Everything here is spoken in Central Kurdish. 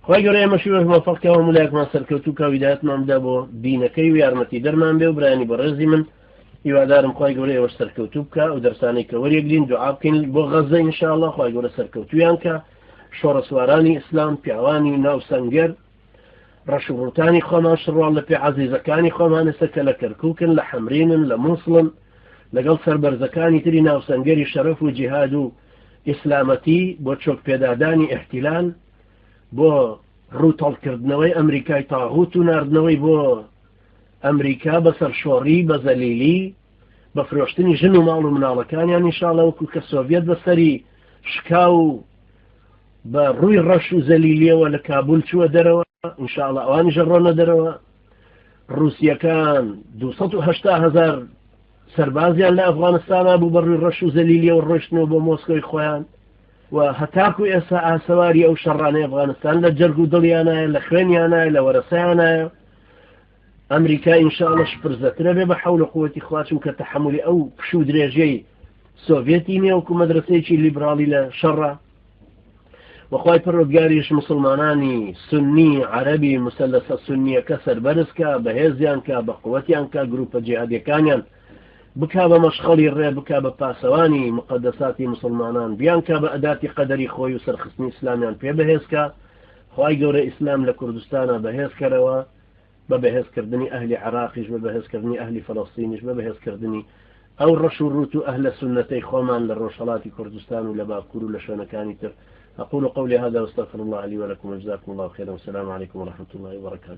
خواهی گەورەی ئێمەشی وەک مەفەقکەوە مولایەکمان سەرکەوتوو کاویدایەتمان بدە بۆ دینەکەی و یارمەتی دەرمان بێ و برایانی بەڕێزی من هیوادارم خواهی گەورەی ئێوەش سەرکەوتوو بکە و دەرسانەی کە وەریەگرین دوعا بکەین بۆ غەزە ئینشاءالله خواهی گەورە سەرکەوتویان کە شۆڕەسوارانی ئیسلام پیاوانی ناو سەنگەر ڕەشوڕوتانی خۆمان شڕوان لە پێ عەزیزەکانی خۆمان ئێستا کە لە کەرکووکن لە حەمرینن لە مووسڵن لەگەڵ سەربەرزەکانی تری ناو سەنگەری شەرەف و جیهاد و ئیسلامەتی بۆ چۆک پێدادانی احتیلال بۆ ڕووتەڵکردنەوەی ئەمریکای تاغوت و ناردنەوەی بۆ ئەمریکا بەسەر شۆڕی بە زەلیلی بە فرۆشتنی ژن و ماڵ و مناڵەکانیان ئینشاءالله وەکو کە سۆڤێت بەسەری شکا و بە ڕووی ڕەش و زەلیلیەوە لە کابول چووە دەرەوە ئینشاءالله ئەوانی ژەڕۆنە دەرەوە رووسیەکان 280,000 سەربازیان لە ئەفغانستانە بوو بە ڕووی ڕەش و زەلیلیەوە ڕۆشتنەوە بۆ مۆسکۆی خۆیان و هەتاکو ئێستا ئاسەواری ئەو شەڕانەی ئەفغانستان لە جەرگ و دڵیانایە لە خوێنیانایە لە وەرەسەیانایە ئەمریکا ئینشاءالله شپرزەترە بێ بە حەول و قووەتی خوا چونکە تەحەمولی ئەو پش و درێژەی سۆڤێتی نییە وەکو مەدرسەیەکی لیبرالی لە شەڕە وەخوای پەروەردگاریش مسلمانانی سنی عەرەبی مسەلەسە سنیەکە سەربەرزکە بەهێزیان کە بە قووەتیان کە گروپە جیهادیەکانیان بکا بە مەشخەڵی ڕێ بکا بە پاسەوانی مقدساتی مسلمانان بیان کە بە ئەداتی قەدەری خۆی و سەرخستنی ئیسلامیان پێ بەهێزکە خوای گەورە ئیسلام لە کوردستانە بەهێزکەرەوە بە بەهێزکردنی ئەهلی عێراقیش بە بەهێزکردنی ئەهلی فەڵەستینیش بە بەهێزکردنی ئەو ڕەش و ڕوت و ئەهلە سنەتەی خۆمان لە ڕۆژهەڵاتی کوردستان و لە باکوور و لە شوێنەکانی تر أقول قولي هذا واستغفر الله لي ولكم وجزاكم الله خيرا والسلام عليكم ورحمة الله وبركاته